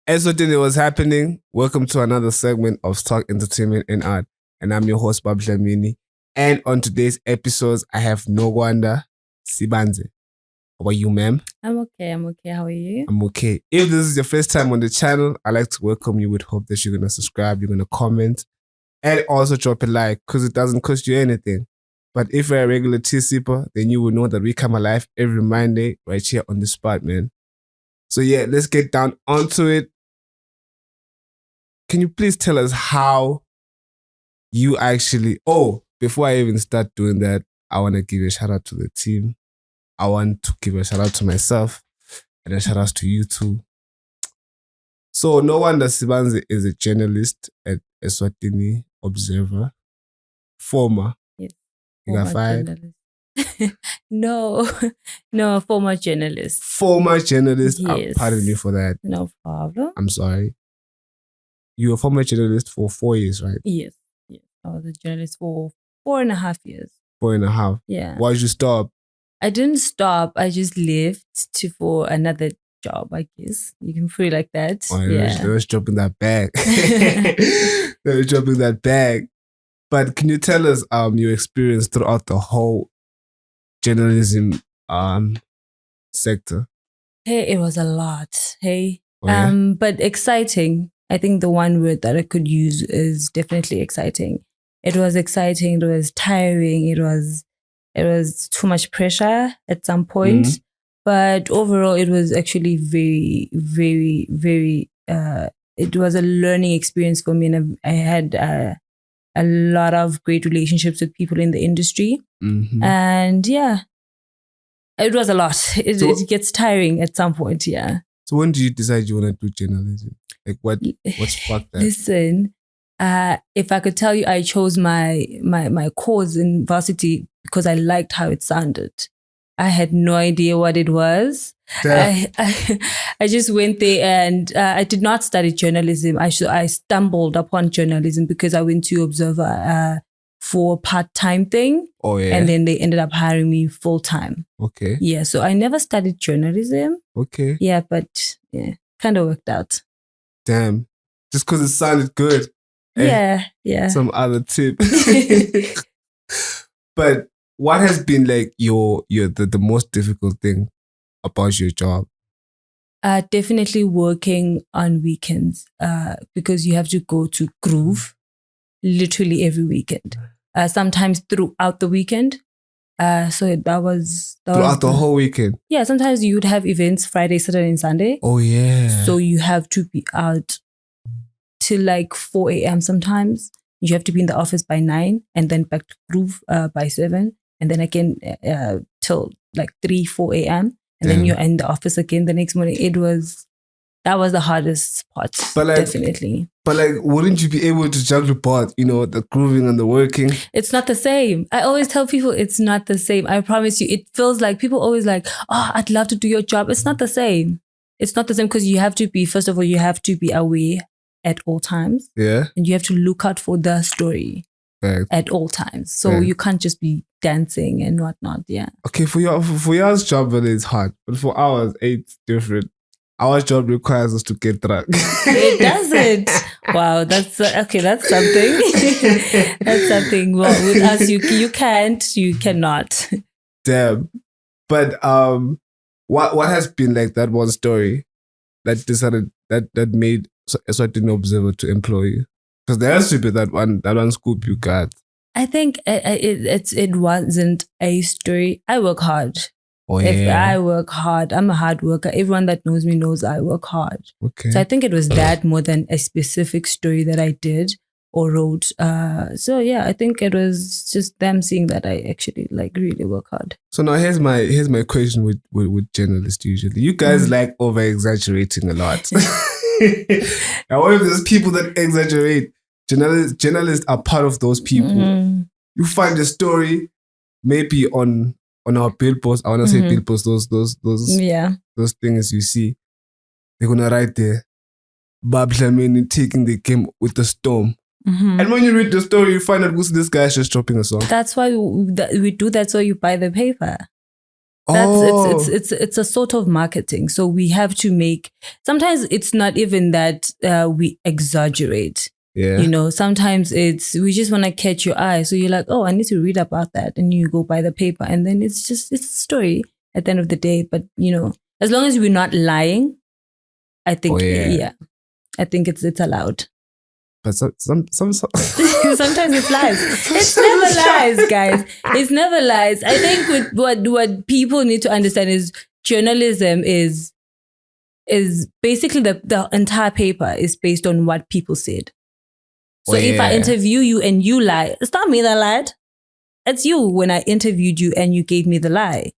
S8E9 was happening. Welcome to another segment of Stock Entertainment and Art. And I'm your host, Bob Dlamini. And on today's episodes, I have Nokwanda, Sibandze. How are you, ma'am? I'm okay. How are you? I'm okay. If this is your first time on the channel, I'd like to welcome you with hope that you're going to subscribe, you're going to comment, and also drop a like because it doesn't cost you anything. But if you're a regular tea sipper, then you will know that we come alive every Monday right here on the spot, man. So yeah, let's get down onto it. Can you please tell us how you actually... Oh, before I even start doing that, I want to give a shout out to the team. I want to give a shout out to myself and a shout out to you too. So Nokwanda Sibandze is a journalist at S8E9 Observer. Former. Yes. You got fired? No, former journalist. Former journalist. Yes. Pardon me for that. No problem. I'm sorry. You were a former journalist for 4 years, right? Yes. I was a journalist for 4.5 years. 4.5? Yeah. Why did you stop? I didn't stop. I just left for another job, I guess. You can put it like that. Oh, yeah. Let's drop in that bag. Let's drop in that bag. But can you tell us your experience throughout the whole journalism sector? Hey, it was a lot. Hey. Oh, yeah? But exciting. I think the one word that I could use is definitely exciting. It was exciting. It was tiring. It was too much pressure at some point. Mm-hmm. But overall, it was actually very, very, very, it was a learning experience for me. And I had a lot of great relationships with people in the industry. Mm-hmm. And yeah, it was a lot. It gets tiring at some point, yeah. So when did you decide you want to do journalism? Like what sparked that? Listen, if I could tell you, I chose my course in varsity because I liked how it sounded. I had no idea what it was. I just went there and I did not study journalism. I stumbled upon journalism because I went to Observer for a part-time thing. Oh, yeah. And then they ended up hiring me full-time. Okay. Yeah, so I never studied journalism. Okay. Yeah, but yeah, kind of worked out. Damn. Just because it sounded good. Yeah. Some other tip. But what has been like the most difficult thing about your job? Definitely working on weekends because you have to go to Groove literally every weekend. Sometimes throughout the weekend. So that was the whole weekend? Yeah, sometimes you would have events Friday, Saturday and Sunday. Oh, yeah. So you have to be out till like 4 a.m. sometimes. You have to be in the office by 9 and then back to Groove by 7. And then again till like 3, 4 a.m. And then you're in the office again the next morning. That was the hardest part, definitely. But like, wouldn't you be able to juggle both, the grooving and the working? It's not the same. I always tell people it's not the same. I promise you, it feels like people always like, oh, I'd love to do your job. It's not the same. It's not the same because you have to be, first of all, you have to be aware at all times. Yeah. And you have to look out for the story at all times. So you can't just be dancing and whatnot. Yeah. Okay, for yours job, it's hard. But for ours, it's different. Our job requires us to get drunk. It doesn't. Wow, that's something. That's something. Well, with us, you cannot. Damn. But what has been like that one story that decided that made S8E9 Observer to employ you? Because there has to be that one scoop you got. I think it wasn't a story. I work hard. Oh, yeah. If I work hard, I'm a hard worker. Everyone that knows me knows I work hard. Okay. So I think it was that more than a specific story that I did or wrote. So yeah, I think it was just them seeing that I actually like really work hard. So now here's my question with journalists usually. You guys like over exaggerating a lot. Now what if there's people that exaggerate? Journalists are part of those people. You find a story maybe on our billboards. I want to say billboards, those things you see. They're gonna write there, Bob Dlamini taking the game with the storm. And when you read the story, you find out this guy is just dropping a song. That's why we do that, so you buy the paper. It's a sort of marketing. So we have to make, sometimes it's not even that we exaggerate. Yeah. You know, sometimes we just want to catch your eye. So you're like, oh, I need to read about that. And you go buy the paper. And then it's a story at the end of the day. But, you know, as long as we're not lying, I think, I think it's allowed. But some sometimes it's lies. It's never lies, guys. It's never lies. I think with what people need to understand is journalism is basically the entire paper is based on what people said. So if I interview you and you lie, it's not me that lied. It's you when I interviewed you and you gave me the lie.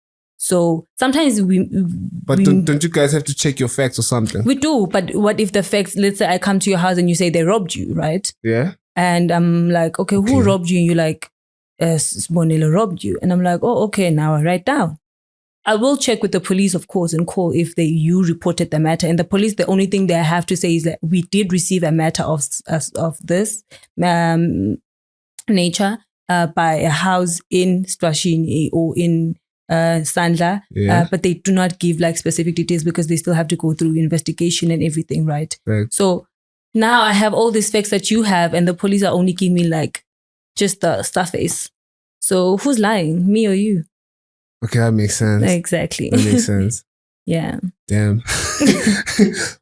So sometimes don't you guys have to check your facts or something? We do, but what if the facts, let's say I come to your house and you say they robbed you, right? Yeah. And I'm like, okay, who robbed you? And you're like, Sibandze robbed you. And I'm like, oh, okay, now I write down. I will check with the police, of course, and call if you reported the matter. And the police, the only thing they have to say is that we did receive a matter of this nature by a house in Swashini or in Sandla, but they do not give like specific details because they still have to go through investigation and everything, right? So now I have all these facts that you have, and the police are only giving me like just the surface. So who's lying, me or you? Okay, that makes sense. Exactly. That makes sense. Yeah. Damn.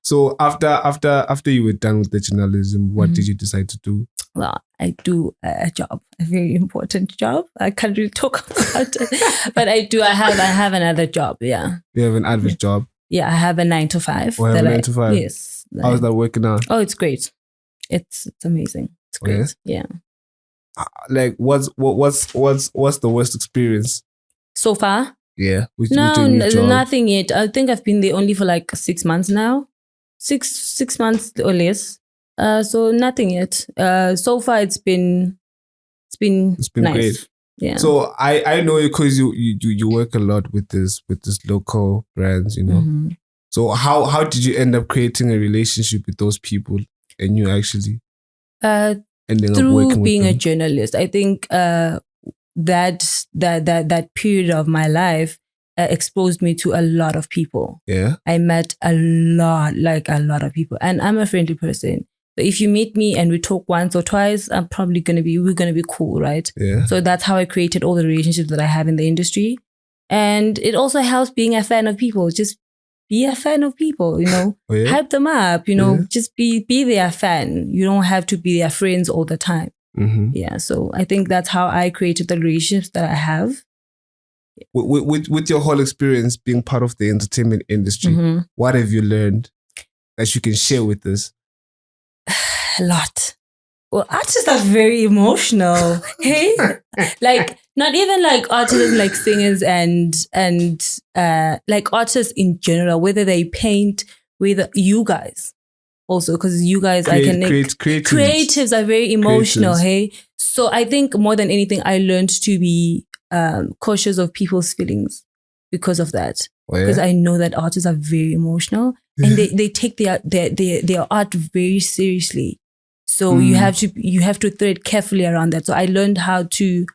So after you were done with the journalism, what did you decide to do? Well, I do a job, a very important job. I can't really talk about it, but I do. I have another job. Yeah. You have an adverse job? Yeah, I have a 9 to 5. Oh, I have a 9 to 5? Yes. How is that working out? Oh, it's great. It's amazing. It's great. Yes? Yeah. Like, what's the worst experience so far? Yeah. Nothing yet. I think I've been there only for like 6 months now. Six months or less. So nothing yet. So far it's been nice. Great. Yeah. So I know you because you work a lot with this local brands, you know. Mm-hmm. So how did you end up creating a relationship with those people and you actually ending up working with them? Through being a journalist. I think that period of my life exposed me to a lot of people. Yeah. I met a lot of people, and I'm a friendly person. So if you meet me and we talk once or twice, we're gonna be cool, right? Yeah. So that's how I created all the relationships that I have in the industry. And it also helps being a fan of people. Just be a fan of people, you know. Oh, yeah? Hype them up, you know, just be their fan. You don't have to be their friends all the time. Mm-hmm. Yeah. So I think that's how I created the relationships that I have. With your whole experience being part of the entertainment industry, what have you learned that you can share with us? A lot. Well, artists are very emotional. Hey, like not even like artists, like singers and like artists in general. Whether they paint, whether you guys also, because you guys creatives are very emotional. Creatives. Hey, so I think more than anything, I learned to be cautious of people's feelings because of that. Because I know that artists are very emotional and they take their art very seriously. So you have to tread carefully around that. So I learned how to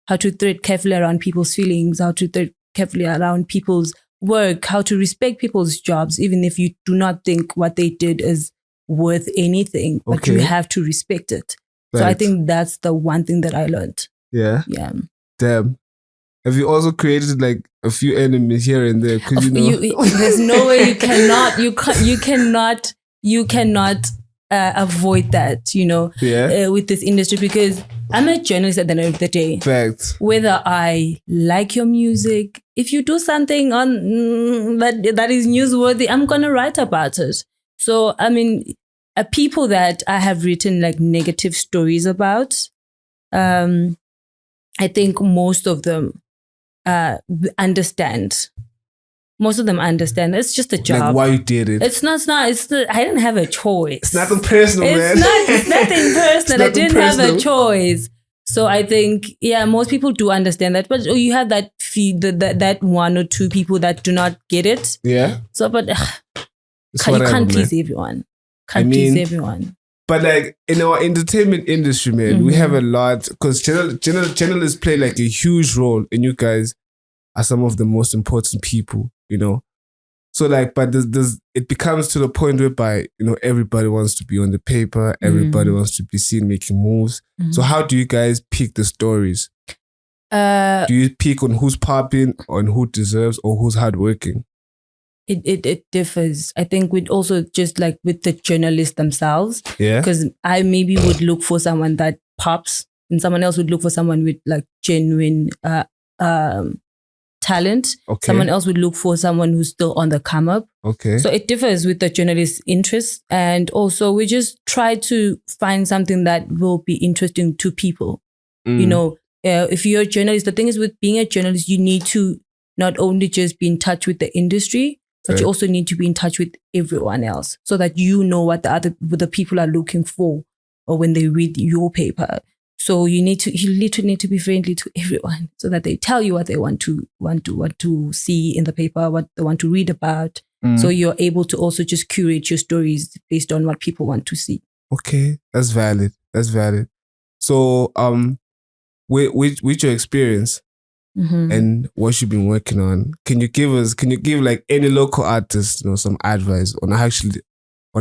tread carefully around people's feelings, how to tread carefully around people's work, how to respect people's jobs, even if you do not think what they did is worth anything, but you have to respect it. Right. So I think that's the one thing that I learned. Yeah. Yeah. Damn. Have you also created like a few enemies here and there? Because there's no way you cannot avoid that, you know, with this industry, because I'm a journalist at the end of the day. Facts. Whether I like your music, if you do something on that is newsworthy, I'm gonna write about it. So I mean, people that I have written like negative stories about, I think most of them understand. Most of them understand. It's just a job. Like why you did it. It's not. I didn't have a choice. It's nothing personal, man. It's nothing personal. I didn't have a choice. So I think, most people do understand that. But you have that that one or two people that do not get it. Yeah. So, but you can't please everyone. Please everyone. But like in our entertainment industry, man, we have a lot, because journalists play like a huge role in you guys are some of the most important people, you know. So like, but it becomes to the point whereby, you know, everybody wants to be on the paper, everybody wants to be seen making moves. So how do you guys pick the stories? Do you pick on who's popping, on who deserves, or who's hardworking? It differs. I think with also just like with the journalists themselves. Yeah. Because I maybe would look for someone that pops, and someone else would look for someone with like genuine talent. Okay. Someone else would look for someone who's still on the come up. Okay. So it differs with the journalist's interests. And also we just try to find something that will be interesting to people. You know, if you're a journalist, the thing is with being a journalist, you need to not only just be in touch with the industry, but you also need to be in touch with everyone else so that you know what the people are looking for or when they read your paper. So you literally need to be friendly to everyone so that they tell you what they want to see in the paper, what they want to read about. So you're able to also just curate your stories based on what people want to see. Okay, that's valid. So with your experience and what you've been working on, can you give like any local artist, you know, some advice on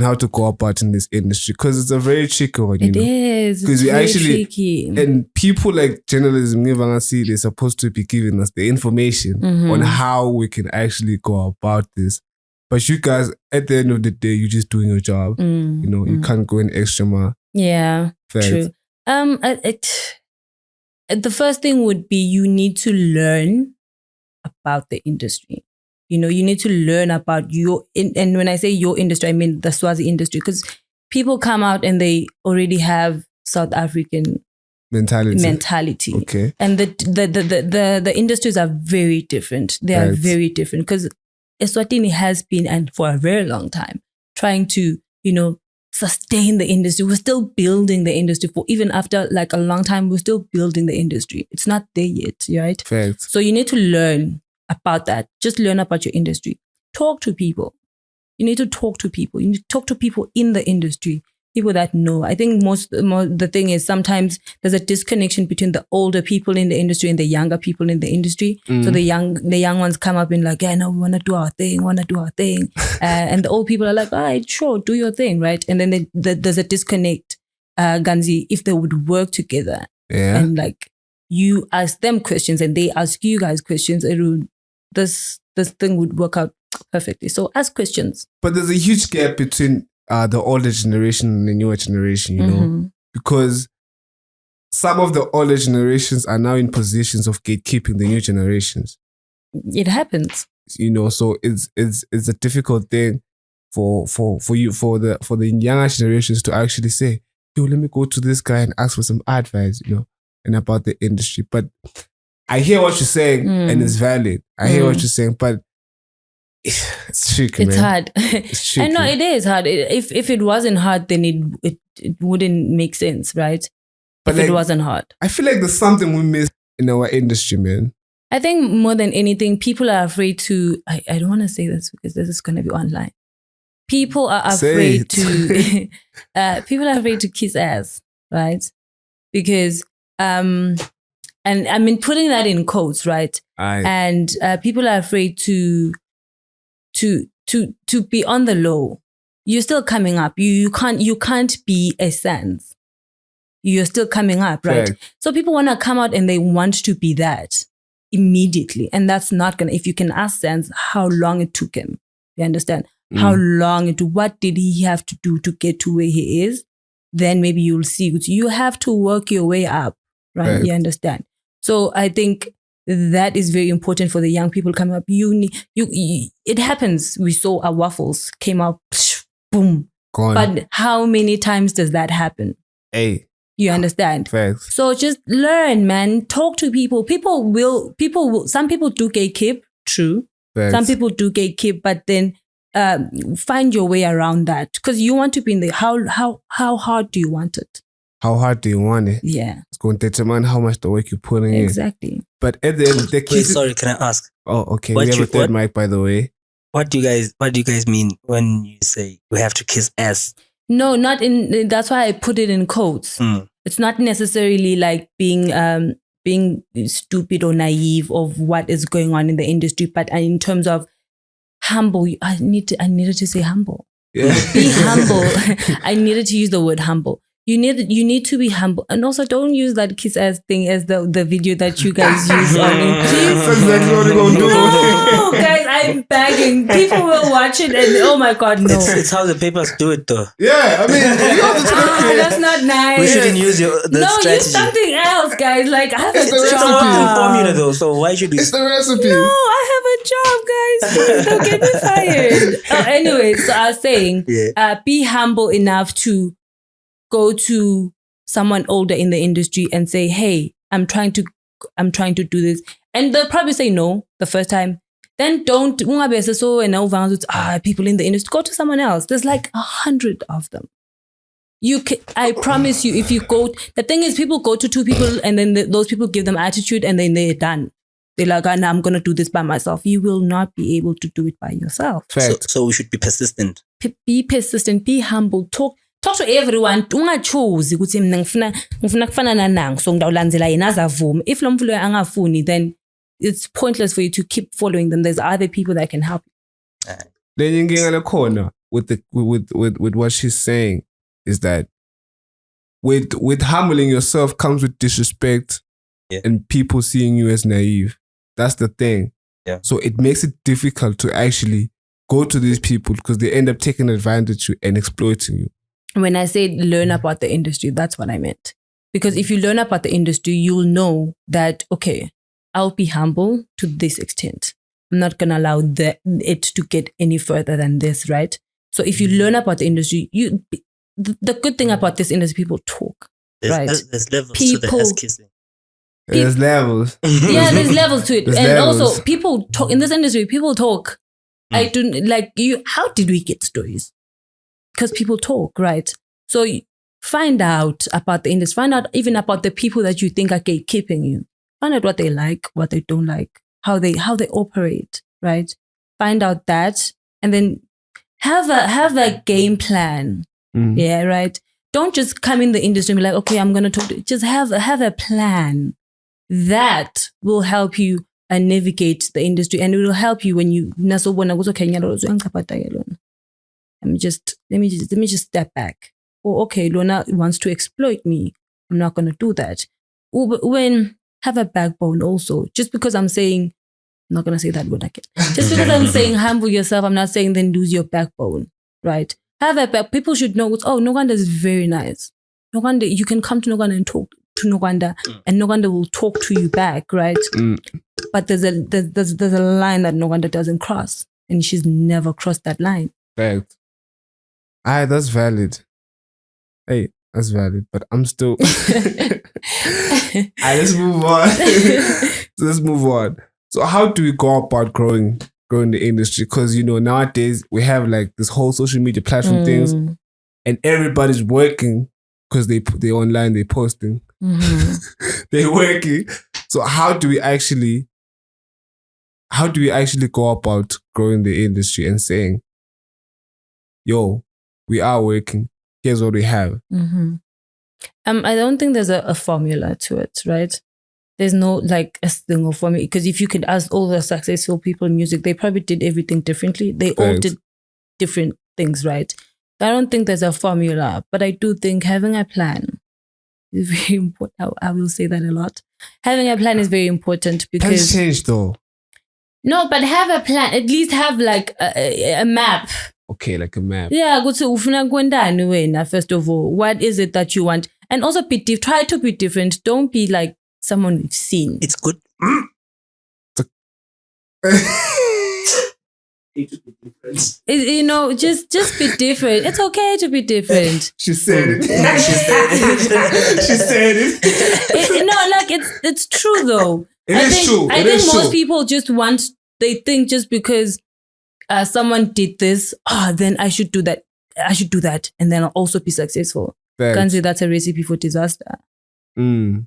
how to go about in this industry? Because it's a very tricky one, you know. It is. Because we actually tricky. And people like journalism, they're supposed to be giving us the information on how we can actually go about this. But you guys, at the end of the day, you're just doing your job. You know, you can't go an extra mile. Yeah, true. The first thing would be you need to learn about the industry. You know, you need to learn about and when I say your industry, I mean the Swazi industry, because people come out and they already have South African mentality. Okay. And the industries are very different. They are very different because Eswatini has been, and for a very long time, trying to, you know, sustain the industry. We're still building the industry even after like a long time, we're still building the industry. It's not there yet, right? Facts. So you need to learn about that. Just learn about your industry. Talk to people. You need to talk to people. You need to talk to people in the industry, people that know. I think the thing is sometimes there's a disconnection between the older people in the industry and the younger people in the industry. So the young ones come up and like, yeah, no, we want to do our thing. And the old people are like, all right, sure, do your thing, right? And then there's a disconnect, Ganzi, if they would work together. Yeah. And like you ask them questions and they ask you guys questions, this thing would work out perfectly. So ask questions. But there's a huge gap between the older generation and the newer generation, you know, because some of the older generations are now in positions of gatekeeping the new generations. It happens, you know. So it's a difficult thing for the younger generations to actually say, yo, let me go to this guy and ask for some advice, you know, and about the industry. But I hear what you're saying and it's valid. I hear what you're saying, but it's tricky, it's man. Hard. It's tricky. I know it is hard. If it wasn't hard, then it wouldn't make sense, right? But if it wasn't hard. I feel like there's something we miss in our industry, man. I think more than anything, people are afraid to, I don't want to say this because this is going to be online. People are afraid to, people are afraid to kiss ass, right? Because, and I mean, putting that in quotes, right? And people are afraid to be on the low. You're still coming up. You can't be a sans. You're still coming up, right? So people want to come out and they want to be that immediately. And that's not going to, if you can ask sans how long it took him, you understand? How long what did he have to do to get to where he is? Then maybe you'll see. You have to work your way up, right? You understand? So I think that is very important for the young people coming up. It happens. We saw our waffles came out, boom. Gone. But how many times does that happen? Hey. You understand? Facts. So just learn, man. Talk to people. People will, some people do gatekeep, true. Facts. Some people do gatekeep, but then find your way around that. Because you want to be in the, how hard do you want it? How hard do you want it? Yeah. It's going to determine how much the work you're putting in. Exactly. But at the end, the key. Wait, sorry, can I ask? Oh, okay. We have a third mic, by the way. What do you guys mean when you say we have to kiss ass? No, not in. That's why I put it in quotes. It's not necessarily like being being stupid or naive of what is going on in the industry, but in terms of humble, I needed to say humble. Yeah. Be humble. I needed to use the word humble. You need to be humble, and also don't use that kiss ass thing as the video that you guys use on it. Please. That's exactly what we're gonna do. No, guys, I'm begging. People will watch it, and oh my god, no. It's how the papers do it, though. Yeah, I mean, you have to That's not nice. We shouldn't use the no, strategy. use something else, guys. Like I have It's a the It's job. not recipe. the formula, though. So why should we? It's the recipe. No, I have a job, guys. Please don't get me fired. Anyway, so I was saying, be humble enough to go to someone older in the industry and say, "Hey, I'm trying to do this," and they'll probably say no the first time. Then don't people in the industry. Go to someone else. There's like 100 of them. I promise you, if you go, the thing is, people go to 2 people and then those people give them attitude and then they're done. They're like, oh, no, I'm going to do this by myself. You will not be able to do it by yourself. So we should be persistent. Be persistent. Be humble. Talk to everyone. Ungachoose ukuthi mina ngifuna kufanana nangu so ngidawulandzela yena azavuma. If lo mfulu loyo angafuni, then it's pointless for you to keep following them. There's other people that can help you. Then you get in a corner with what she's saying is that with humbling yourself comes with disrespect and people seeing you as naive. That's the thing. Yeah. So it makes it difficult to actually go to these people because they end up taking advantage of you and exploiting you. When I said learn about the industry, that's what I meant. Because if you learn about the industry, you'll know that, okay, I'll be humble to this extent. I'm not going to allow it to get any further than this, right? So if you learn about the industry, the good thing about this industry, people talk, right? There's levels to the ass kissing. There's levels. Yeah, there's levels to it. There's and levels. Also, people talk. In this industry, people talk. I don't like you. How did we get stories? Because people talk, right? So find out about the industry. Find out even about the people that you think are gatekeeping you. Find out what they like, what they don't like, how they operate, right? Find out that, and then have a game plan. Yeah, right. Don't just come in the industry and be like, okay, I'm gonna talk. Just have a plan that will help you navigate the industry, and it will help you when you let me just step back. Or okay, Lona wants to exploit me. I'm not gonna do that. When have a backbone also. Just because I'm saying, I'm not gonna say that word again. Just because I'm saying humble yourself, I'm not saying then lose your backbone, right? Have a back. People should know. Nokwanda is very nice. Nokwanda, you can come to Nokwanda and talk to Nokwanda, and Nokwanda will talk to you back, right? But there's a line that Nokwanda doesn't cross, and she's never crossed that line. Fact. Aye, that's valid. Hey, that's valid. But I'm still. Let's move on. Let's move on. So, how do we go about growing the industry? Because nowadays we have like this whole social media platform things, and everybody's working because they're online, they're posting, they're working. So how do we actually go about growing the industry and saying, yo, we are working, here's what we have? I don't think there's a formula to it, right? There's no like a single formula, because if you could ask all the successful people in music, they probably did everything differently. They all did different things, right? I don't think there's a formula, but I do think having a plan is very important. I will say that a lot. Having a plan is very important because... Plans change though. No, but have a plan. At least have like a map. Okay, like a map. Yeah, go to ufuna kwendani wena, first of all. What is it that you want? And also try to be different. Don't be like someone we've seen. It's good. Just be different. It's okay to be different. She said it. She said it. It's true though. I think most people they think just because someone did this, then I should do that. And then I'll also be successful. Can't say that's a recipe for disaster.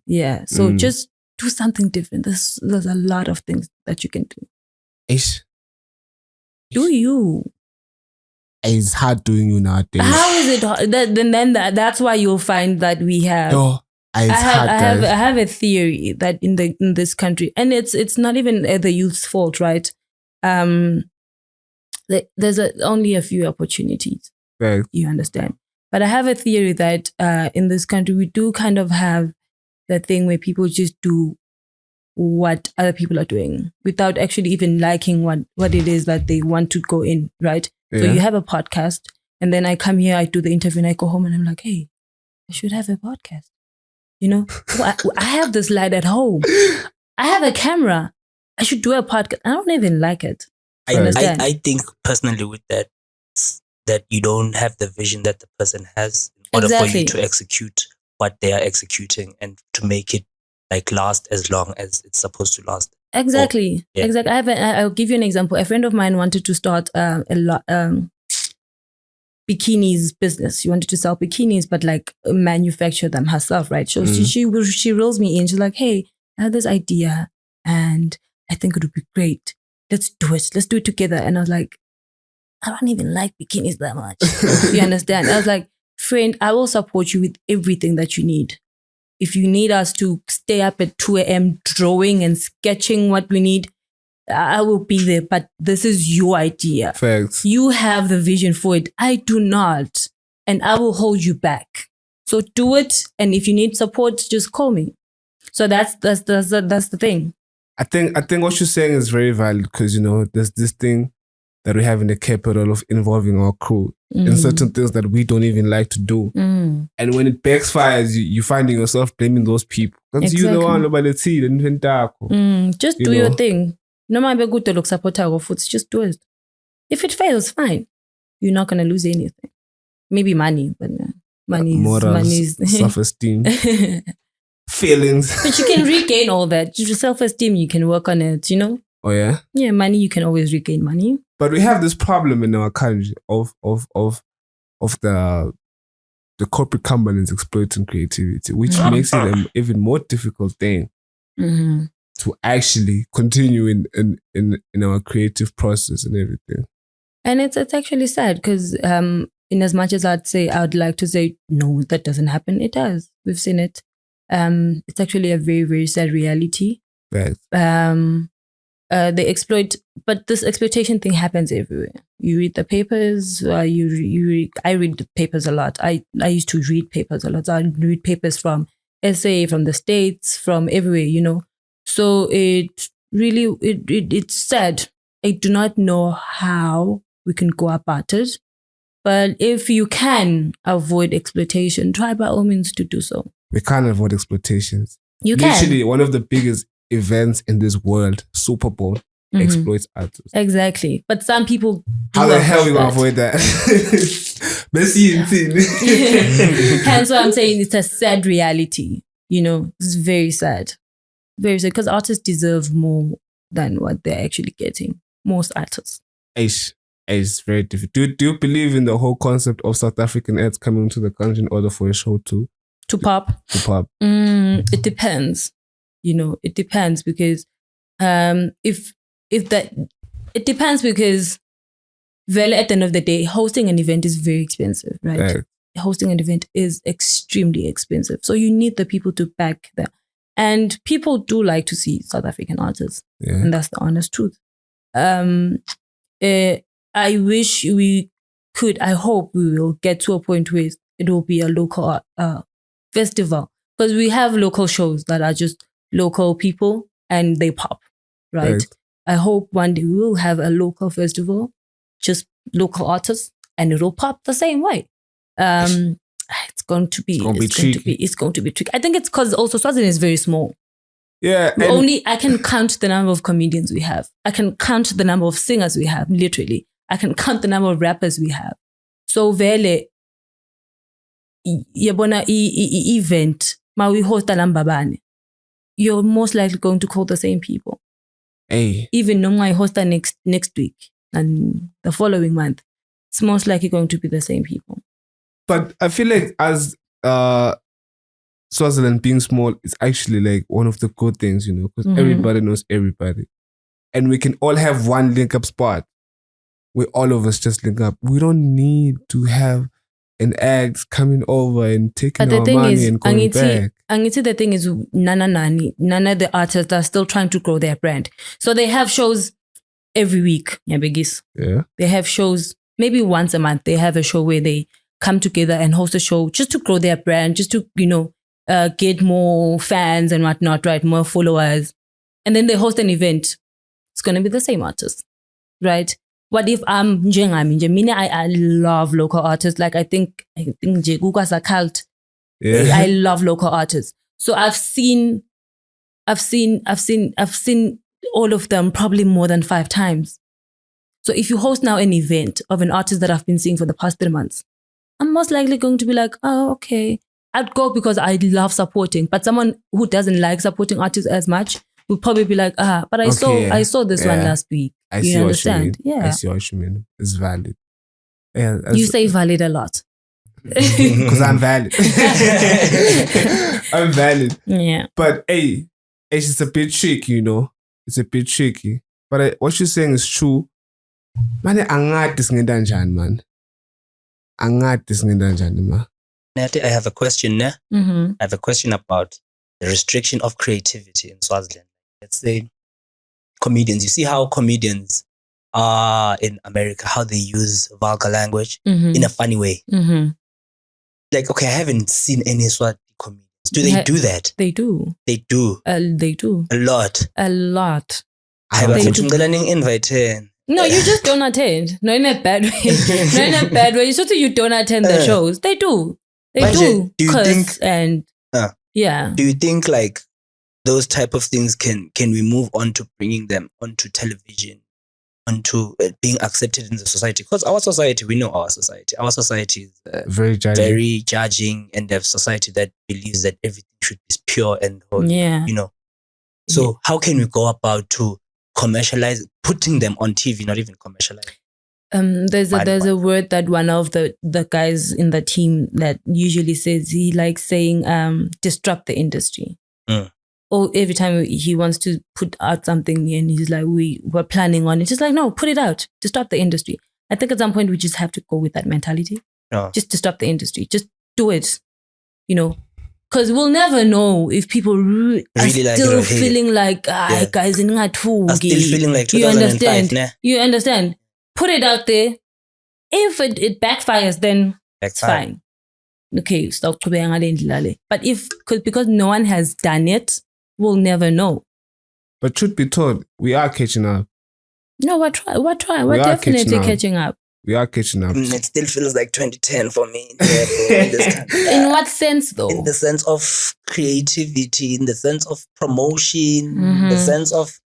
Yeah. So just do something different. There's a lot of things that you can do. Do you? It's hard doing you nowadays. How is it hard? That's why you'll find that we have. Yo, It's hard, guys. I have a theory that in this country, and it's not even the youth's fault, right? There's only a few opportunities. Right. You understand? But I have a theory that in this country we do kind of have the thing where people just do what other people are doing without actually even liking what it is that they want to go in, right? Yeah. So you have a podcast, and then I come here, I do the interview, and I go home, and I'm like, hey, I should have a podcast. You know, I have this light at home. I have a camera. I should do a podcast. I don't even like it. I think personally with that you don't have the vision that the person has in order for you to execute what they are executing and to make it like last as long as it's supposed to last. Exactly. Exactly. I'll give you an example. A friend of mine wanted to start bikinis business. She wanted to sell bikinis, but like manufacture them herself, right? So she rolls me in. She's like, hey, I have this idea and I think it would be great. Let's do it. Let's do it together. And I was like, I don't even like bikinis that much. You understand? I was like, friend, I will support you with everything that you need. If you need us to stay up at 2 a.m. drawing and sketching what we need, I will be there. But this is your idea. Facts. You have the vision for it. I do not. And I will hold you back. So do it. And if you need support, just call me. So that's the thing. I think what you're saying is very valid because, you know, there's this thing that we have in the capital of involving our crew in certain things that we don't even like to do. And when it backfires, you're finding yourself blaming those people. Because you don't want nobody to see it. Just do your thing. No matter good to look support our foods, just do it. If it fails, fine. You're not going to lose anything. Maybe money, but money's self-esteem. Feelings. But you can regain all that. Your self-esteem, you can work on it, you know? Oh, yeah? Yeah, money, you can always regain money. But we have this problem in our country of the corporate companies exploiting creativity, which makes it an even more difficult thing to actually continue in our creative process and everything. And it's actually sad because in as much as I would like to say, no, that doesn't happen, it does. We've seen it. It's actually a very, very sad reality. Right. They exploit, but this exploitation thing happens everywhere. You read the papers. I read the papers a lot. I used to read papers a lot. I read papers from SA, from the States, from everywhere, you know. So it's sad. I do not know how we can go about it. But if you can avoid exploitation, try by all means to do so. We can't avoid exploitations. You can. Literally, one of the biggest events in this world, Super Bowl, exploits artists. Exactly. But some people how the hell you gonna avoid that? Hence why I'm saying it's a sad reality. You know, it's very sad. Very sad. Because artists deserve more than what they're actually getting. Most artists. It's very difficult. Do you believe in the whole concept of South African acts coming to the country in order for a show to pop? It depends. You know, it depends because it depends because well, at the end of the day, hosting an event is very expensive, right? Hosting an event is extremely expensive. So you need the people to back them. And people do like to see South African artists. Yeah. And that's the honest truth. I wish we could, I hope we will get to a point where it will be a local festival. Because we have local shows that are just local people and they pop, right? I hope one day we will have a local festival, just local artists, and it will pop the same way. It's going to be tricky. I think it's because also Swaziland is very small. Yeah. I can count the number of comedians we have. I can count the number of singers we have, literally. I can count the number of rappers we have. So vele yabona event ma we host Babane, you're most likely going to call the same people. Hey. Even no I host next week and the following month, it's most likely going to be the same people. But I feel like as Swaziland being small is actually like one of the good things, you know, because everybody knows everybody. And we can all have one link up spot where all of us just link up. We don't need to have and acts coming over and taking But our money and going back. The thing is, none of the artists are still trying to grow their brand. So they have shows every week. Yeah. They have shows maybe once a month. They have a show where they come together and host a show just to grow their brand, just to, get more fans and whatnot, right? More followers. And then they host an event. It's going to be the same artist, right? What if I'm I love local artists. Like I think Jeguka's a cult. Yeah. I love local artists. So I've seen all of them probably more than 5 times. So if you host now an event of an artist that I've been seeing for the past 3 months, I'm most likely going to be like, oh, okay. I'd go because I love supporting. But someone who doesn't like supporting artists as much would probably be like, but I saw this one last week. I see understand? What you mean. Yeah. I see what you mean. It's valid. Yeah, you say valid a lot. Because I'm valid. I'm valid. Yeah. But hey, it's a bit tricky, It's a bit tricky. But what you're saying is true. Man, angat disngenda njani, man. Angat disngenda njani, man. Nati, I have a question there. Mm-hmm. I have a question about the restriction of creativity in Swaziland. Let's say comedians. You see how comedians are in America, how they use vulgar language in a funny way. Mm-hmm. Like, okay, I haven't seen any Swati comedians. Do they do that? They do. They do. They do. A lot. A lot. Invite. No, you just don't attend. No, in a bad way. No, in a bad way. It's just you don't attend the shows. They do. They do. Do you think? Yeah. Do you think like those type of things can we move on to bringing them onto television, onto being accepted in the society? Because our society, we know our society. Our society is very judging, and they have society that believes that everything should be pure and holy. Yeah. So how can we go about to commercialize, putting them on TV, not even commercialize? There's a word that one of the guys in the team that usually says, he likes saying disrupt the industry. Or every time he wants to put out something and he's like, we're planning on it. Just like, no, put it out. Disrupt the industry. I think at some point we just have to go with that mentality. Just disrupt the industry. Just do it. Because we'll never know if people really are still feeling like, guys, are still feeling like 2005. You understand? You understand? Put it out there. If it backfires, then it's fine. Okay, stop. But because no one has done it, we'll never know. But truth be told, we are catching up. No, we're definitely catching up. We are catching up. It still feels like 2010 for me. In what sense, though? In the sense of creativity, in the sense of promotion, in the sense of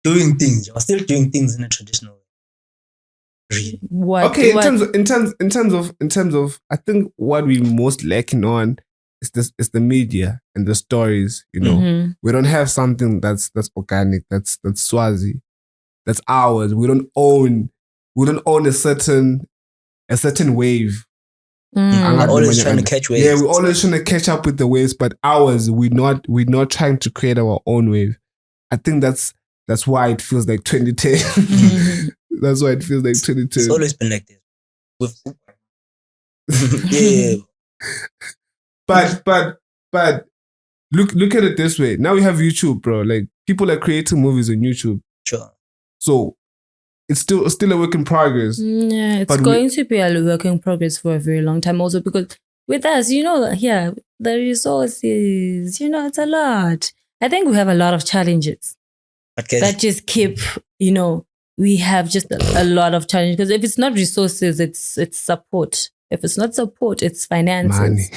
doing things. You're still doing things in a traditional way. Really? In terms of, I think what we most lacking on is the media and the stories. We don't have something that's organic, that's Swazi, that's ours. We don't own a certain wave. We're always trying to catch waves. Yeah, we're always trying to catch up with the waves, but ours, we're not trying to create our own wave. I think that's why it feels like 2010. That's why it feels like 2010. It's always been like this. Yeah. But look at it this way. Now we have YouTube, bro. Like, people are creating movies on YouTube. Sure. So it's still a work in progress. Yeah, it's going to be a work in progress for a very long time also, because with us, the resources, it's a lot. I think we have a lot of challenges that just keep, we have just a lot of challenges, because if it's not resources, it's support. If it's not support, it's finances. Money.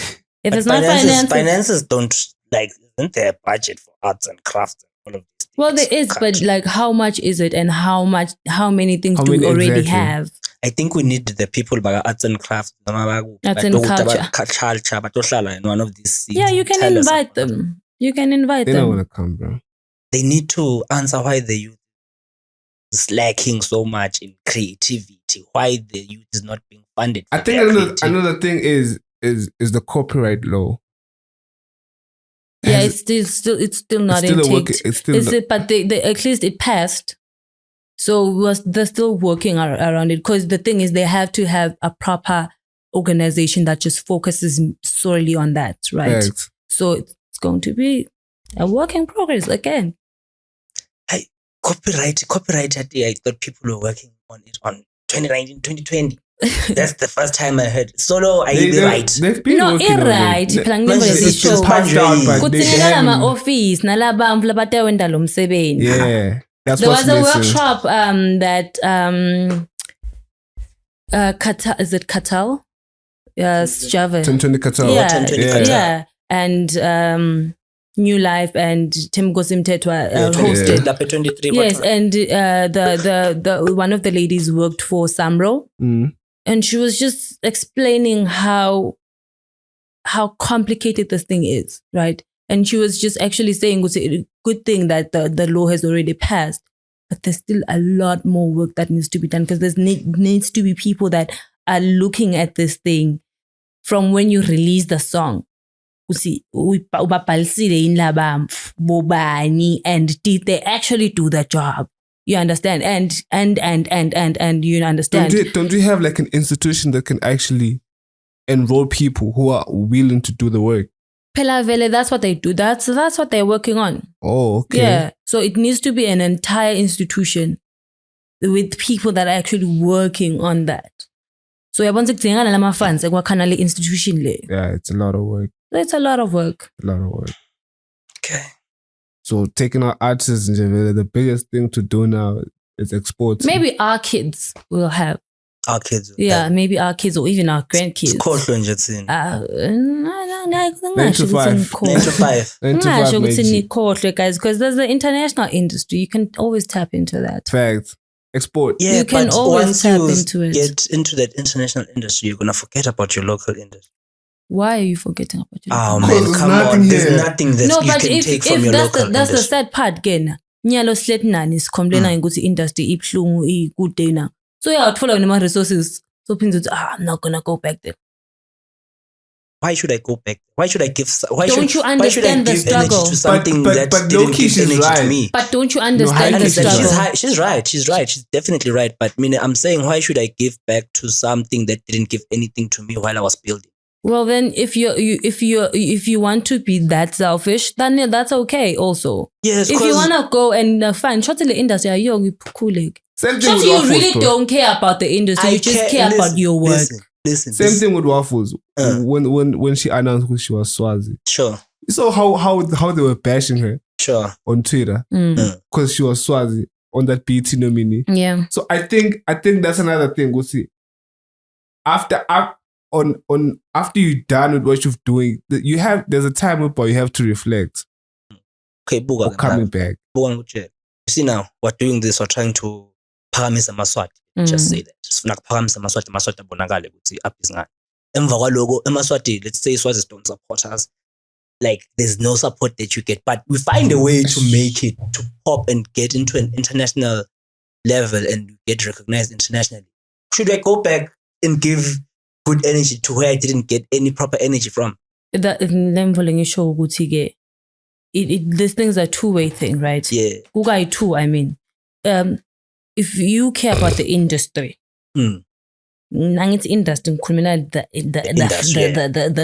If it's not finances don't, isn't there a budget for arts and crafts and all of these things? Well, there is, but how much is it, and how many things do we already have? I think we need the people by arts and crafts. Arts and culture. In one of these. Yeah, you can invite them. You can invite them. They don't want to come, bro. They need to answer why the youth is lacking so much in creativity. Why the youth is not being funded. I think another thing is the copyright law. Yeah, it's still not in take. But they at least it passed. So they're still working around it, because the thing is they have to have a proper organization that just focuses solely on that, right? Facts. So it's going to be a work in progress again. Copyright. I thought people were working on it on 2019, 2020. That's the first time I heard. Solo, are you right? They've been working on right. it. It's just passed out, but they haven't. office nalabam labatewenda lo msebenzi. Yeah, that's there what's was a missing. workshop that is it Qatar? Yes, Java. 1020 Qatar. Yeah. And New Life and Tim Gosimtetwa hosted. Yes, and the one of the ladies worked for Samro, and she was just explaining how complicated this thing is, right? And she was just actually saying it's a good thing that the law has already passed, but there's still a lot more work that needs to be done because there needs to be people that are looking at this thing from when you release the song. And did they actually do the job? You understand? And you understand? Don't we have like an institution that can actually enroll people who are willing to do the work? Pelavele, that's what they do. That's what they're working on. Oh, okay. Yeah. So it needs to be an entire institution with people that are actually working on that. So I want to say funds institution. Yeah, it's a lot of work. It's a lot of work. Okay. So taking our artists, the biggest thing to do now is export. Maybe our kids will have. Our kids. Yeah, maybe our kids or even our grandkids. 9 to 5. 9 to 5. 9 to 5, guys, because there's the international industry. You can always tap into that. Facts. Export. Yeah, you can always tap into it. Get into that international industry, you're gonna forget about your local industry. Why are you forgetting about your local industry? Oh man, come on. There's nothing that you can take from your local industry. That's the sad part again. Nyalo slet nani sikhomblena ukuthi industry ibhlungu ikude na. So yeah, utfola nema resources. So pinzo I'm not gonna go back there. Why should I go back? Why should I give? Don't you understand the struggle? To something that didn't give energy to me? But don't you understand the struggle? She's right. She's definitely right. But I'm saying, why should I give back to something that didn't give anything to me while I was building? Well, then, if you want to be that selfish, then that's okay. Also, yes. If you wanna go and find short in the industry, you really don't care about the industry. You just care about your work. Listen, Same thing with Waffles. When she announced who she was, Swazi. Sure. So how they were bashing her. Sure. On Twitter because she was Swazi on that BT nominee. Yeah. So I think that's another thing. We'll see. After you're done with what you're doing, there's a time where you have to reflect. Okay, Buga. Coming back. You see now, we're doing this. We're trying to paramisa Maswati. Just say that. Sifuna kuphakamisa Maswati abonakale ukuthi up is ngani. Emva kwaloko eMaswati, let's say Swazi don't support us. Like there's no support that you get, but we find a way to make it to pop and get into an international level and get recognized internationally. Should I go back and give good energy to where I didn't get any proper energy from? These things are a two-way thing, right? Yeah. I mean, if you care about the industry, the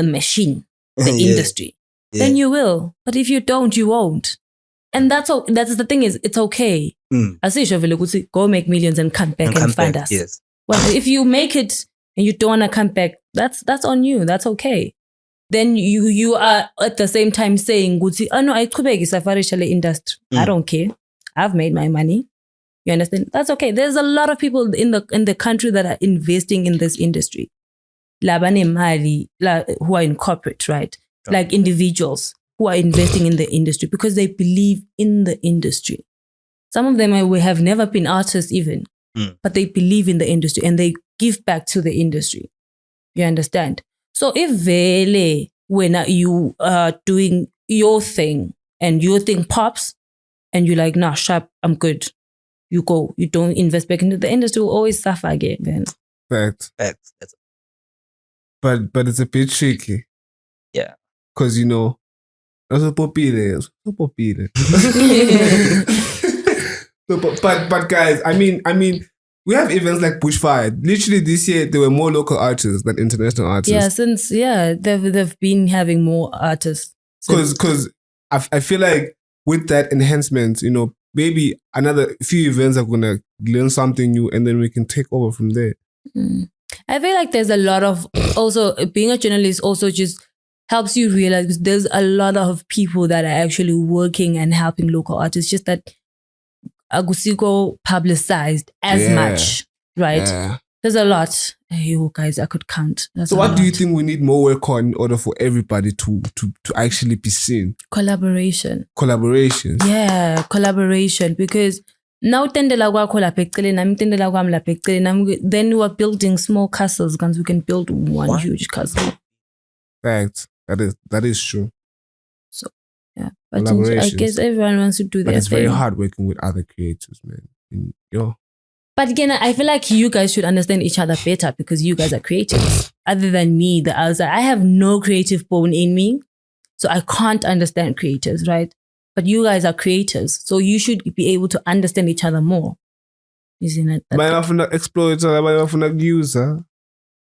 machine, the industry, then you will. But if you don't, you won't. And that's the thing is, it's okay. I say, go make millions and come back and find us. Yes. Well, if you make it and you don't want to come back, that's on you. That's okay. Then you are at the same time saying, "Oh no, I could be safari industry. I don't care. I've made my money." You understand? That's okay. There's a lot of people in the country that are investing in this industry. Who are in corporate, right? Like individuals who are investing in the industry because they believe in the industry. Some of them have never been artists even, but they believe in the industry and they give back to the industry. You understand? So if vele, when you are doing your thing and your thing pops and you're like, nah, sharp, I'm good. You go, you don't invest back into the industry, will always suffer again. Then. Facts. But it's a bit tricky. Yeah. Because, that's a popile. But guys, I mean, we have events like Bushfire. Literally this year, there were more local artists than international artists. Yeah, they've been having more artists. Because I feel like with that enhancement, you know, maybe another few events are gonna learn something new, and then we can take over from there. I feel like there's a lot of also being a journalist also just helps you realize there's a lot of people that are actually working and helping local artists. Just that Agusiko publicized as much, right? Yeah. There's a lot. You guys, I could count. So what do you think we need more work on in order for everybody to actually be seen? Collaboration. Collaborations. Yeah, collaboration. Because now then we are building small castles because we can build one huge castle. Fact. That is true. So yeah. But I guess everyone wants to do that. But it's very hard working with other creators, man. But again, I feel like you guys should understand each other better because you guys are creatives. Other than me, the outside, I have no creative bone in me. So I can't understand creators, right? But you guys are creators. So you should be able to understand each other more. Isn't it? But I often explore each other. I often use her.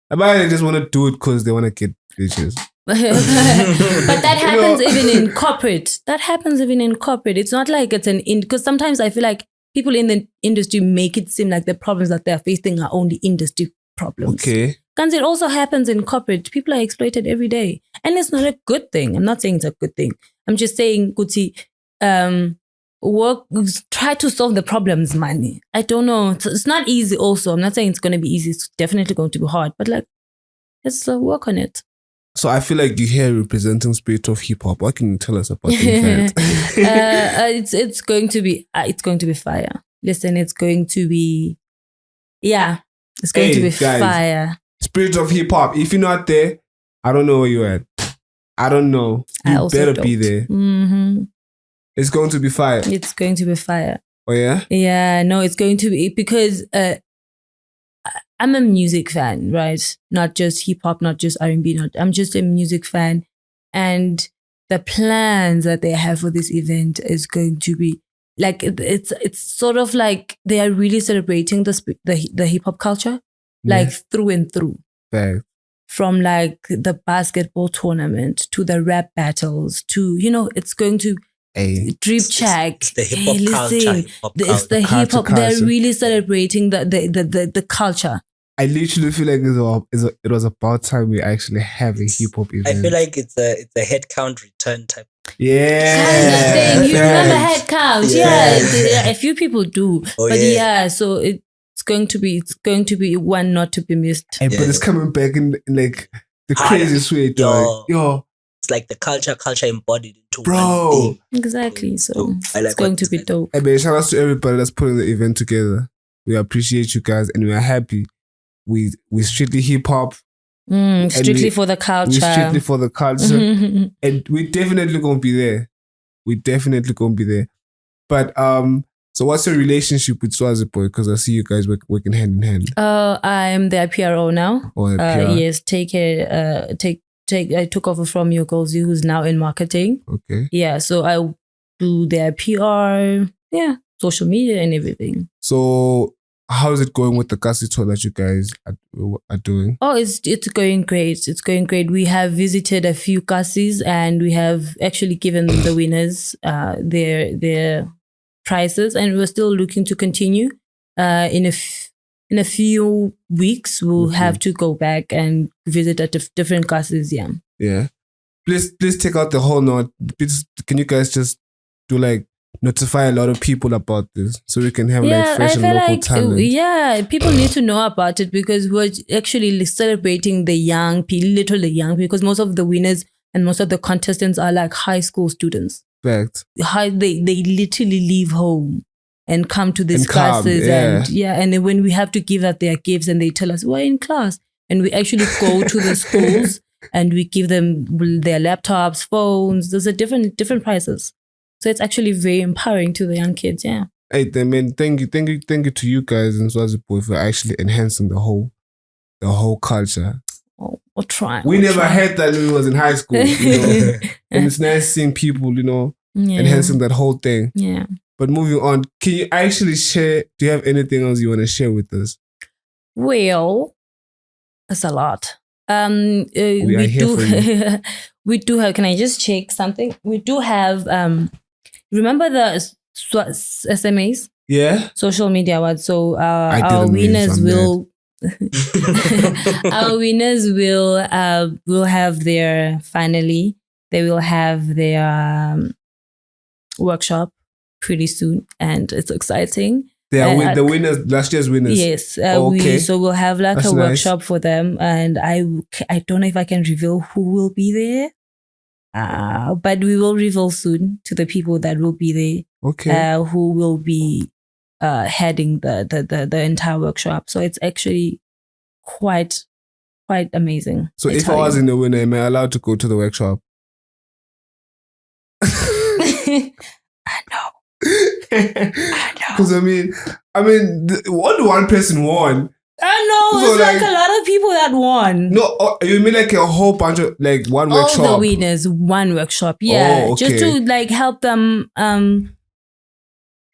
They just want to do it because they want to get bitches. But that happens even in corporate. It's not like it's because sometimes I feel like people in the industry make it seem like the problems that they're facing are only industry problems. Okay. Because it also happens in corporate. People are exploited every day. And it's not a good thing. I'm not saying it's a good thing. I'm just saying, Kuti, try to solve the problems, money. I don't know. It's not easy also. I'm not saying it's going to be easy. It's definitely going to be hard. But let's work on it. So I feel like you're here representing Spirit of Hip Hop. What can you tell us about the event? It's going to be fire. Listen, it's going to be it's going to be guys, fire. Spirit of Hip Hop. If you're not there, I don't know where you're at. I don't know. You better be there. Mm-hmm. It's going to be fire. It's going to be fire. Oh yeah? Yeah, no, it's going to be because I'm a music fan, right? Not just hip hop, not just R&B. I'm just a music fan, and the plans that they have for this event is going to be like it's sort of like they are really celebrating the hip hop culture, like through and through. Fair. From like the basketball tournament to the rap battles to it's going to drip check. It's the hip hop culture. It's the hip hop. They're really celebrating the culture. I literally feel like it was about time we actually have a hip hop event. I feel like it's a head count return type. Yeah. Kind of thing. You remember head count? Yeah. A few people do. So it's going to be one not to be missed. But it's coming back in like the craziest way, dog. Yo. It's like the culture embodied into one thing. Exactly. So it's going to be dope. Hey, shout out to everybody that's putting the event together. We appreciate you guys and we are happy. We strictly hip hop. Strictly for the culture. We strictly for the culture. And we definitely gonna be there. But so what's your relationship with Swazi Boy? Because I see you guys working hand in hand. I'm their PRO now. Oh, PR. Yes, I took over from Yokozi, who's now in marketing. Okay. Yeah, so I do their PR, social media and everything. So how is it going with the Kasi tour that you guys are doing? Oh, it's going great. It's going great. We have visited a few Kasis and we have actually given the winners their prizes, and we're still looking to continue. In a few weeks, we'll have to go back and visit at different Kasis. Yeah. Please take out the whole note. Please, can you guys just do notify a lot of people about this so we can have fresh and local talent? Yeah, people need to know about it because we're actually celebrating the young people, literally young, because most of the winners and most of the contestants are like high school students. Fact. They literally leave home and come to these classes. And then when we have to give out their gifts and they tell us we're in class, and we actually go to the schools and we give them their laptops, phones. There's a different prices. So it's actually very empowering to the young kids, yeah. Hey, man, thank you to you guys in Swazi Boy for actually enhancing the whole culture. Oh, we'll try. We never had that when we was in high school, and it's nice seeing people, enhancing that whole thing. Yeah. But moving on, can you actually share? Do you have anything else you want to share with us? Well, that's a lot. We are we here do. for you. We do have. Can I just check something? We do have. Remember the SMAs? Yeah. Social media awards. So I our didn't mean winners some will. Our winners will have their finally. They will have their workshop pretty soon, and it's exciting. They are the winners, last year's winners. Yes. Okay. So we'll have like That's a nice. workshop for them, and I don't know if I can reveal who will be there. But we will reveal soon to the people that will be there. Okay. Who will be heading the entire workshop. So it's actually quite amazing. So if I was in the winner, am I allowed to go to the workshop? I know. Because I mean, only one person won. I know. So it's like a lot of people that won. No, you mean like a whole bunch of like one workshop? All the winners, one workshop. Yeah, okay. just to like help them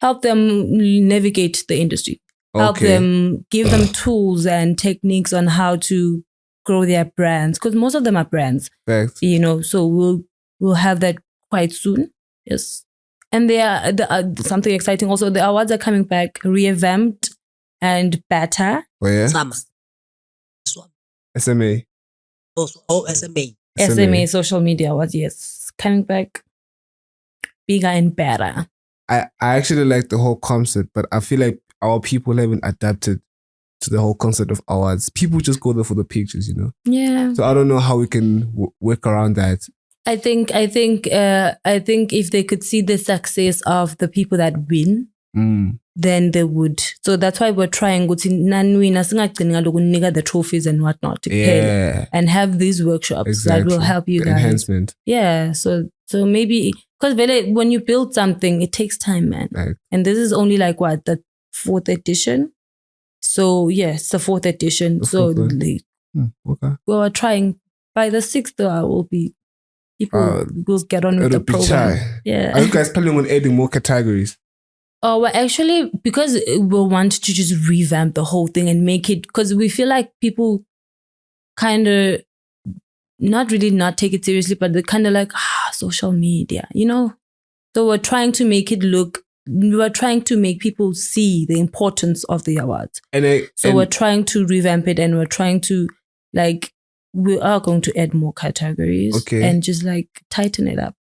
navigate the industry. Help them, give them tools and techniques on how to grow their brands, because most of them are brands. Facts. You know, so we'll have that quite soon. Yes. And there are something exciting also. The awards are coming back, revamped and better. Oh yeah. SMA. Oh, SMA. SMA social media awards, yes, coming back bigger and better. I actually like the whole concept, but I feel like our people haven't adapted to the whole concept of awards. People just go there for the pictures, you know. Yeah. So I don't know how we can work around that. I think if they could see the success of the people that win, then they would. So that's why we're trying the trophies and whatnot to pay and have these workshops that will help you guys. Enhancement. Yeah. So maybe because when you build something, it takes time, man. Right. And this is only like what, the 4th edition. So yes, the 4th edition. Okay. We are trying. By the 6th, I will be. People will get on with the program. Yeah. Are you guys planning on adding more categories? Oh, well, actually, because we want to just revamp the whole thing and make it, because we feel like people kind of not take it seriously, but they're kind of like, social media, you know? So we're trying to make people see the importance of the awards. We're trying to revamp it, and we're trying to we are going to add more categories and just tighten it up.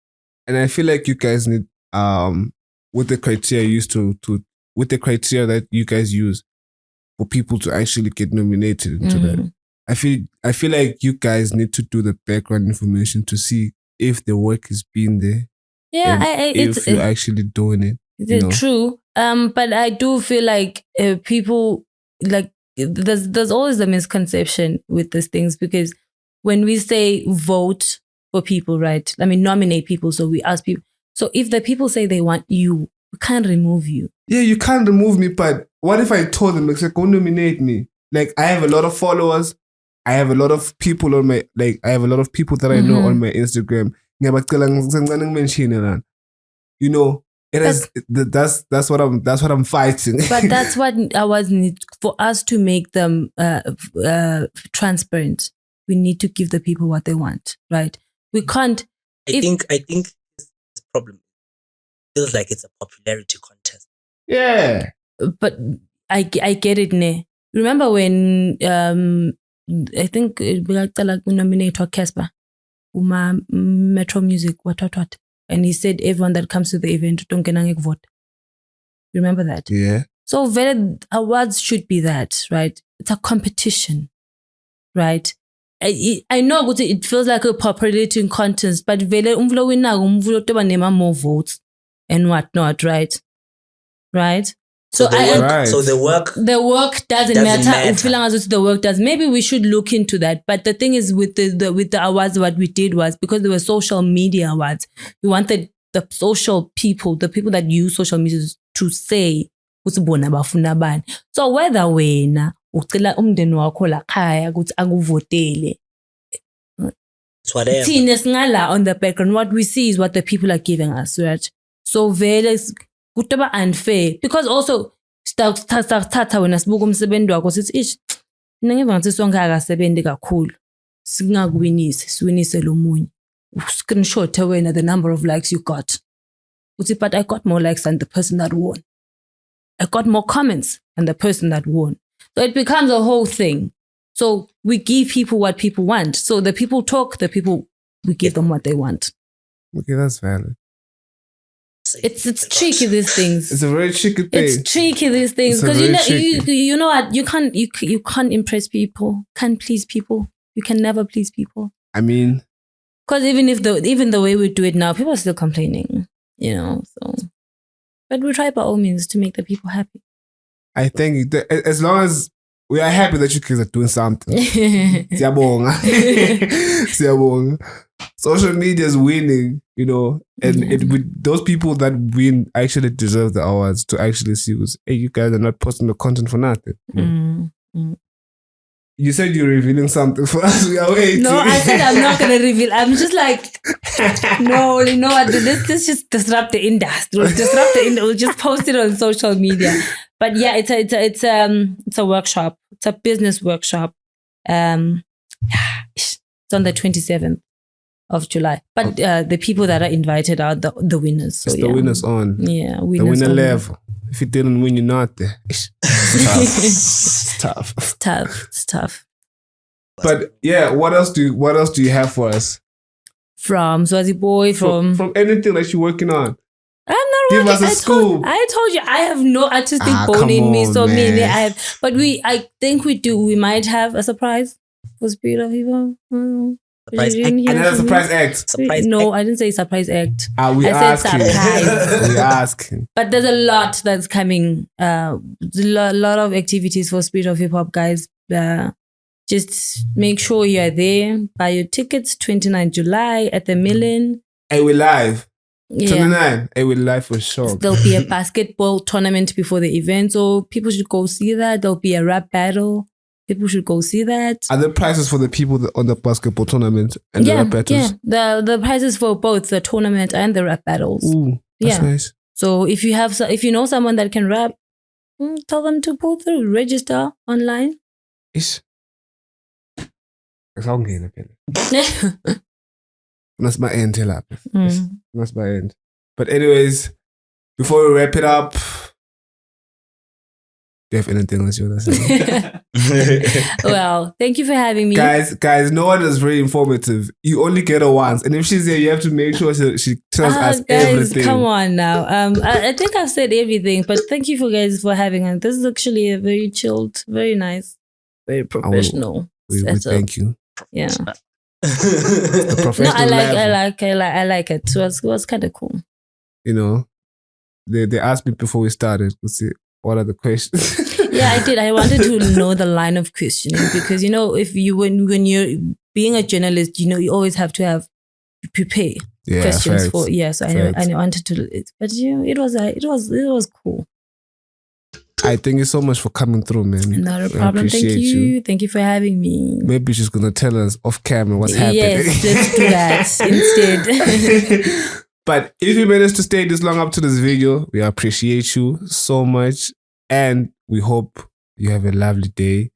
And I feel like you guys need, with the criteria with the criteria that you guys use for people to actually get nominated into that. I feel like you guys need to do the background information to see if the work is being there. Yeah, if you're actually doing it. It's true. But I do feel like people there's always a misconception with these things, because when we say vote for people, right? I mean, nominate people. So we ask people. So if the people say they want you, we can't remove you. Yeah, you can't remove me. But what if I told them, go nominate me? Like, I have a lot of followers. I have a lot of people on my, I have a lot of people that I know on my Instagram. You know, that's what I'm fighting. But that's what awards need, for us to make them transparent. We need to give the people what they want, right? We can't. I think this problem feels like it's a popularity contest. Yeah, but I get it, ne. Remember when I think we nominated Casper, Metro Music, what, and he said everyone that comes to the event don't get vote. Remember that? Yeah. So awards should be that, right? It's a competition, right? I know it feels like a popularity contest, but more votes and whatnot, right? Right? So the work doesn't matter. The work does. Maybe we should look into that. But the thing is, with the awards, what we did was, because there were social media awards, we wanted the social people, the people that use social media, to say so whether wena ucela umndeni wakho la khaya ukuthi akuvotele, thina singala on the background, what we see is what the people are giving us, right? So vele kutaba unfair because also starthatha wena sibuka umsebenzi wakho sithi ish mina ngeva ngathi sonke akasebenzi kakhulu singakuwinise siwinise lo munye screenshot wena the number of likes you got uthi but I got more likes than the person that won. I got more comments than the person that won. So it becomes a whole thing. So we give people what people want. So the people talk, we give them what they want. Okay, that's valid. It's tricky, these things. It's a very tricky thing. It's tricky, these things, because you know what, you can't impress people, can't please people. You can never please people. I mean, because even the way we do it now, people are still complaining. You know, so but we try by all means to make the people happy. I think that as long as we are happy that you guys are doing something. Siyabonga. Siyabonga. Social media is winning, you know, and those people that win actually deserve the awards to actually see who's, hey, you guys are not posting the content for nothing. You said you're revealing something for us. We are waiting. No, I said I'm not going to reveal. I'm just like, no, you know what? Let's just disrupt the industry. We'll just post it on social media. But yeah, it's a workshop. It's a business workshop. It's on the 27th of July. But the people that are invited are the winners. So, it's the winners on. Yeah, winners. The winner level. If you didn't win, you're not there. It's tough. It's tough. But yeah, what else do you have for us? From Swazi Boy, from anything that you're working on. I'm not Give working. us a scoop. I told you I have no artistic bone in me. So many I think we do. We might have a surprise for Spirit of Evil. Another surprise act. No, I didn't say surprise act. I said surprise. We're asking. But there's a lot that's coming. A lot of activities for Spirit of Hip Hop, guys. Just make sure you're there. Buy your tickets. 29 July at the Million. Hey, we're live. Yeah. 29. Hey, we're live for sure. There'll be a basketball tournament before the event, so people should go see that. There'll be a rap battle. People should go see that. Are there prizes for the people on the basketball tournament and the rap battles? Yeah, the prizes for both the tournament and the rap battles. Ooh, that's nice. So if you know someone that can rap, tell them to pull through. Register online. That's my end. That's my end. But anyways, before we wrap it up, do you have anything else you want to say? Well, thank you for having me. Guys, no one is very informative. You only get her once. And if she's here, you have to make sure she tells us everything. Come on now. I think I've said everything, but thank you for having us. This is actually a very chilled, very nice, very professional. We thank you. Yeah. The professional I like it. It was kind of cool. You know, they asked me before we started, what are the questions? Yeah, I did. I wanted to know the line of questioning because, you know, when you're being a journalist, you know, you always have to prepare questions facts. for. Yeah, so I wanted to, but it was cool. I thank you so much for coming through, man. Not a problem. Thank you. Thank you for having me. Maybe she's going to tell us off camera what's happening. Yes, let's do that instead. But if you managed to stay this long up to this video, we appreciate you so much. And we hope you have a lovely day.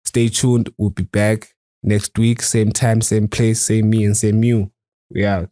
Stay tuned. We'll be back next week. Same time, same place, same me and same you. We out.